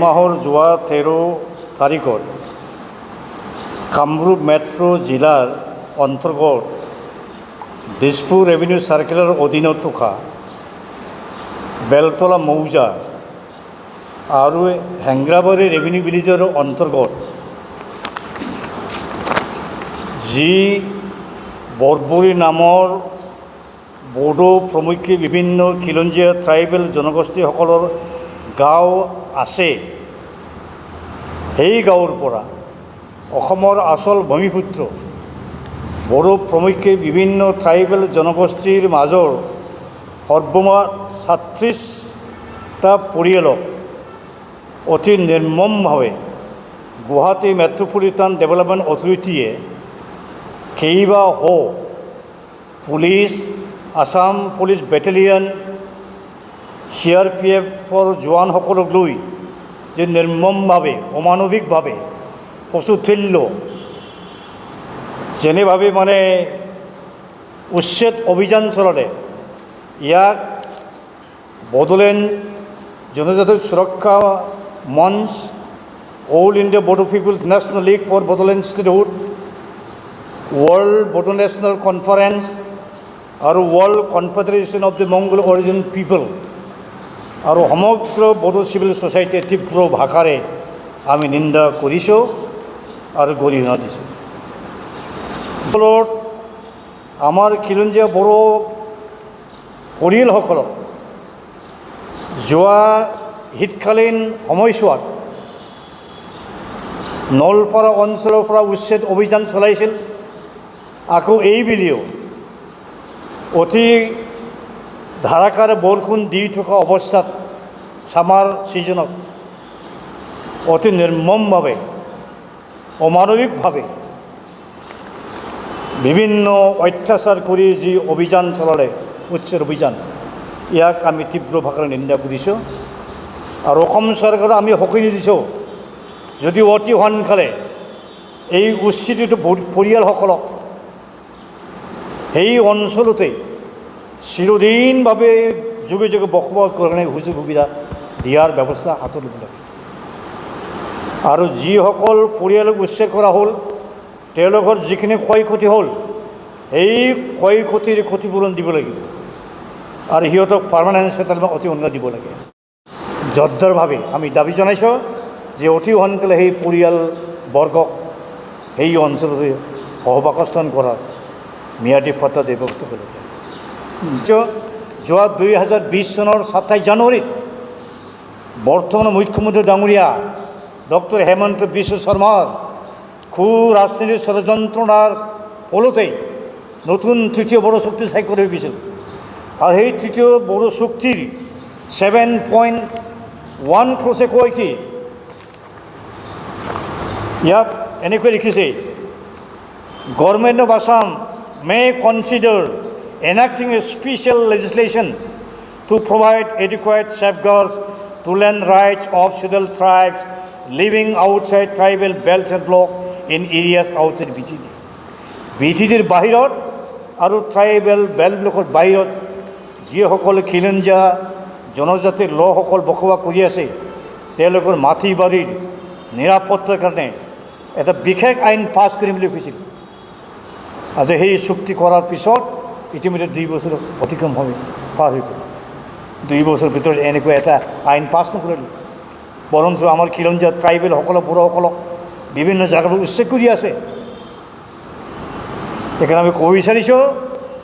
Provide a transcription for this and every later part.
মাহৰ যোৱা 13 তাৰিখত কামৰূপ মেট্ৰ' জিলাৰ অন্তৰ্গত দিছপুৰ ৰেভিনিউ চাৰ্কেলৰ অধীনত থকা বেলতলা মৌজা আৰু হেংৰাবাৰী ৰেভিনিউ ভিলেজৰ অন্তৰ্গত যি বৰবৰী নামৰ বড়ো প্ৰমুখ্যে বিভিন্ন খিলঞ্জীয়া ট্ৰাইবেল জনগোষ্ঠীসকলৰ গাঁও আছে। সেই গাঁৱৰ পৰা অসমৰ আচল ভূমিপুত্ৰ বড়ো প্ৰমুখ্যে বিভিন্ন ট্ৰাইবেল জনগোষ্ঠীৰ মাজৰ সৰ্বমুঠ 36টা পৰিয়ালক অতি নিৰ্মমভাৱে গুৱাহাটী মেট্ৰপলিটান ডেভেলপমেণ্ট অথৰিটিয়ে কেইবাশ পুলিচ, আসাম পুলিচ বেটেলিয়ন, CRPFৰ জোৱানসকলক লৈ যে নিৰ্মমভাৱে অমানৱিকভাৱে পশুতুল্য যেনেভাৱে উচ্ছেদ অভিযান চলালে, ইয়াক বড়োলেণ্ড জনজাতি সুৰক্ষা মঞ্চ, all India Bodo peoples national league for Bodoland statehood, world Bodo national conference আৰু world confederation of the Mongol origin people আৰু সমগ্ৰ বড়ো চিভিল ছ'চাইটিয়ে তীব্ৰ ভাষাৰে আমি নিন্দা কৰিছোঁ আৰু গৰিহণা দিছোঁ। ফলত আমাৰ খিলঞ্জীয়া বড়ো পৰিয়ালসকলক যোৱা শীতকালীন সময়ছোৱাত নলপাৰা অঞ্চলৰ পৰা উচ্ছেদ অভিযান চলাইছিল। আকৌ এইবেলিও অতি ধাৰাসাৰে বৰষুণ দি থকা অৱস্থাত ছামাৰ ছিজনত অতি নিৰ্মমভাৱে অমানৱিকভাৱে বিভিন্ন অত্যাচাৰ কৰি যি অভিযান চলালে, উচ্ছেদ অভিযান, ইয়াক আমি তীব্ৰ ভাষাৰে নিন্দা কৰিছোঁ আৰু অসম চৰকাৰক আমি সকীনি দিছোঁ, যদি অতি সোনকালে এই উচ্ছেদিত পৰিয়ালসকলক সেই অঞ্চলতে চিৰদিনভাৱে যুগে যুগে বসবাস কাৰণে সুযোগ সুবিধা দিয়াৰ ব্যৱস্থা হাতত ল'ব লাগে। আৰু যিসকল পৰিয়ালক উচ্ছেদ কৰা হ'ল, তেওঁলোকৰ যিখিনি ক্ষয় ক্ষতি হ'ল, সেই ক্ষয় ক্ষতিৰ ক্ষতিপূৰণ দিব লাগিব আৰু সিহঁতক পাৰ্মানেণ্ট ছেটেলমেণ্ট অতি সোনকালে দিব লাগে। জোৰদাৰভাৱে আমি দাবী জনাইছোঁ যে অতি সোনকালে সেই পৰিয়ালবৰ্গক সেই অঞ্চলতে সহবাসস্থান কৰাৰ ম্যাদী পাট্টা দিয়া ব্যৱস্থা কৰিব লাগে। যোৱা 2020 চনৰ 27 জানুৱাৰীত বৰ্তমানৰ মুখ্যমন্ত্ৰী ডাঙৰীয়া ডক্টৰ হেমন্ত বিশ্ব শৰ্মাৰ ৰাজনীতিৰ ষড়যন্ত্ৰণাৰ ফলতেই নতুন তৃতীয় বড়ো চুক্তি স্বাক্ষৰ হৈ গৈছিল আৰু সেই তৃতীয় বড়ো চুক্তিৰ 7.1 ক্লছে কয় কি, ইয়াত এনেকৈ লিখিছে, government of Assam may consider enacting a special legislation to provide adequate safeguards to land rights of scheduled tribes living outside tribal belts and blocks in areas outside BTD. BTDৰ বাহিৰত আৰু ট্ৰাইবেল বেল্ট ব্লকৰ বাহিৰত যিসকল খিলঞ্জীয়া জনজাতিৰ লোকসকল বসবাস কৰি আছে, তেওঁলোকৰ মাটি বাৰীৰ নিৰাপত্তাৰ কাৰণে এটা বিশেষ আইন পাছ কৰিম বুলি কৈছিল। আজি সেই চুক্তি কৰাৰ পিছত ইতিমধ্যে 2 বছৰ অতিক্ৰম পাৰ হৈ গ'ল। 2 বছৰৰ ভিতৰত এনেকুৱা এটা আইন পাছ নকৰিলে, বৰঞ্চ আমাৰ খিলঞ্জীয়া ট্ৰাইবেলসকলক, বড়োসকলক বিভিন্ন জেগাত উচ্ছেদ কৰি আছে। সেইকাৰণে আমি ক'ব বিচাৰিছোঁ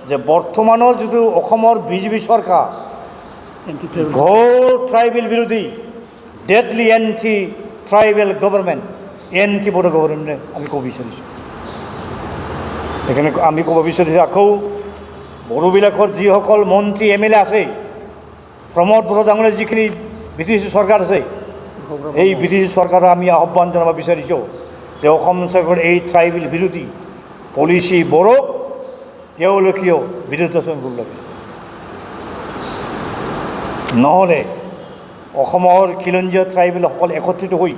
যে বৰ্তমানৰ যিটো অসমৰ বিজেপি চৰকাৰ ঘোৰ ট্ৰাইবেল বিৰোধী, deadly anti tribal government, anti Bodo government আমি ক'ব বিচাৰিছোঁ। সেইকাৰণে আমি ক'ব বিচাৰিছোঁ আকৌ বড়োবিলাকৰ যিসকল মন্ত্ৰী MLA আছে, প্ৰমোদ বড়ো ডাঙৰীয়া যিখিনি BTC চৰকাৰ আছে, এই BTC চৰকাৰক আমি আহ্বান জনাব বিচাৰিছোঁ যে অসম চৰকাৰৰ এই ট্ৰাইবেল বিৰোধী পলিচি বড়োক তেওঁলোকেও বিৰুদ্ধাচৰণ কৰিব লাগে, নহ'লে অসমৰ খিলঞ্জীয়া ট্ৰাইবেলসকল একত্ৰিত হৈ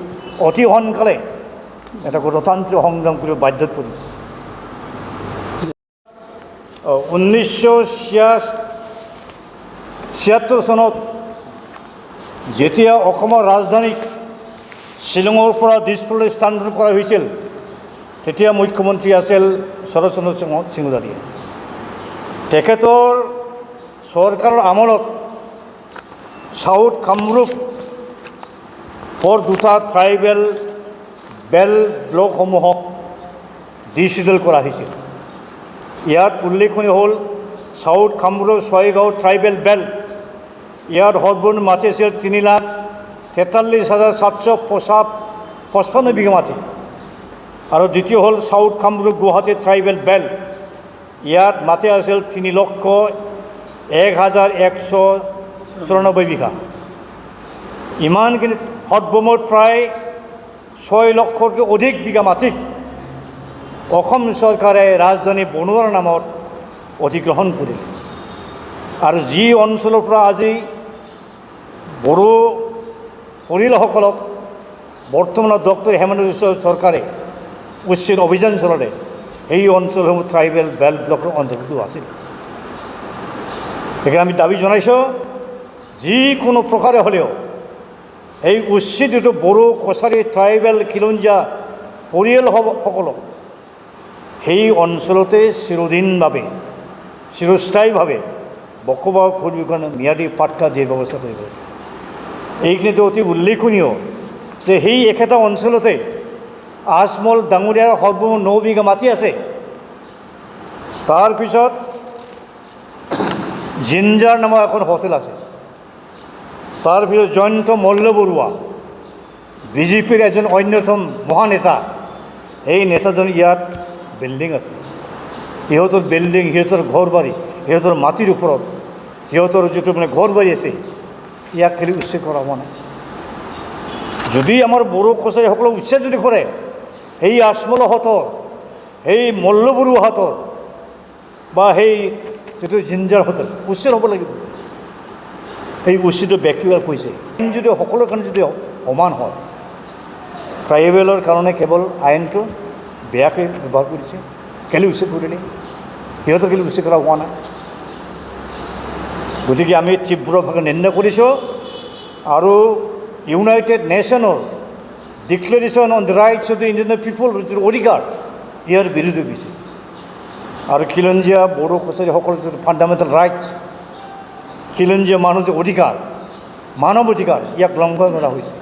অতি সোনকালে এটা গণতান্ত্ৰিক সংগ্ৰাম কৰিব বাধ্যত পৰিব। 1976 চনত যেতিয়া অসমৰ ৰাজধানীত শ্বিলঙৰ পৰা দিছপুৰলৈ স্থানান্তৰিত কৰা হৈছিল তেতিয়া মুখ্যমন্ত্ৰী আছিল শৰৎচন্দ্ৰ সিংহদাৰীয়ে। তেখেতৰ চৰকাৰৰ আমলত সাউথ কামৰূপ পৰ দুটা ট্ৰাইবেল বেল ব্লকসমূহক ডিচিডেল কৰা হৈছিল। ইয়াত উল্লেখনীয় হ'ল south Kamrup Chaygaon tribal belt. ইয়াত সৰ্বমুঠ মাটি আছিল 3,43,755 বিঘা মাটি। আৰু দ্বিতীয় হ'ল south Kamrup Guwahati tribal belt. ইয়াত মাটি আছিল 3,01,194 বিঘা। ইমানখিনি সৰ্বমুঠ প্ৰায় 6 লক্ষতকৈ অধিক বিঘা মাটিক অসম চৰকাৰে ৰাজধানী বনোৱাৰ নামত অধিগ্ৰহণ কৰিলে। আৰু যি অঞ্চলৰ পৰা আজি বড়ো পৰিয়ালসকলক বৰ্তমানৰ ডক্টৰ হেমন্ত বিশ্ব চৰকাৰে উচ্ছেদ অভিযান চলালে, এই অঞ্চলসমূহ ট্ৰাইবেল বেল্ট ব্লকৰ অন্তৰ্গত আছিল। সেইকাৰণে আমি দাবী জনাইছোঁ, যিকোনো প্ৰকাৰে হ'লেও এই উচ্ছেদিত বড়ো কছাৰী ট্ৰাইবেল খিলঞ্জীয়া পৰিয়ালসকলক সেই অঞ্চলতে চিৰদিনভাৱে চিৰস্থায়ীভাৱে বসবাস কৰিবৰ কাৰণে ম্যাদী পাট্টা দিয়াৰ ব্যৱস্থা কৰিব লাগে। এইখিনিতো অতি উল্লেখনীয় যে সেই একেটা অঞ্চলতে আজমল ডাঙৰীয়াৰ সৰ্বমুঠ 9 বিঘা মাটি আছে। তাৰপিছত জিঞ্জাৰ নামৰ এখন হোটেল আছে। তাৰপিছত জয়ন্ত মল্ল বৰুৱা, বিজেপিৰ এজন অন্যতম মহানেতা, এই নেতাজন ইয়াত বিল্ডিং আছে। সিহঁতৰ বিল্ডিং, সিহঁতৰ ঘৰ বাৰী, সিহঁতৰ মাটিৰ ওপৰত সিহঁতৰ যিটো ঘৰ বাৰী আছে, ইয়াক খালি উচ্ছেদ কৰা হোৱা নাই। যদি আমাৰ বড়ো কছাৰীসকলক উচ্ছেদ যদি কৰে, সেই আজমলহঁতৰ, সেই মল্ল বৰুৱাহঁতৰ বা সেই যিটো জিঞ্জাৰহঁতৰ উচ্ছেদ হ'ব লাগিব। এই উচ্ছেদ ব্যক্তিগত কৈছে যদি সকলোৰ কাৰণে যদি সমান হয়, ট্ৰাইবেলৰ কাৰণে কেৱল আইনটো বেয়াকৈ ব্যৱহাৰ কৰিছে, কেলৈ উচ্ছেদ কৰিলে, সিহঁতৰ কেলৈ উচ্ছেদ কৰা হোৱা নাই। গতিকে আমি তীব্ৰভাৱে নিন্দা কৰিছোঁ আৰু ইউনাইটেড নেশ্যনৰ declaration on the rights of the Indian people, যিটো অধিকাৰ, ইয়াৰ বিৰোধী হৈছে। আৰু খিলঞ্জীয়া বড়ো কছাৰীসকলৰ যিটো ফাণ্ডামেণ্টেল ৰাইটছ, খিলঞ্জীয়া মানুহৰ যে অধিকাৰ, মানৱ অধিকাৰ, ইয়াক লংঘন কৰা হৈছে।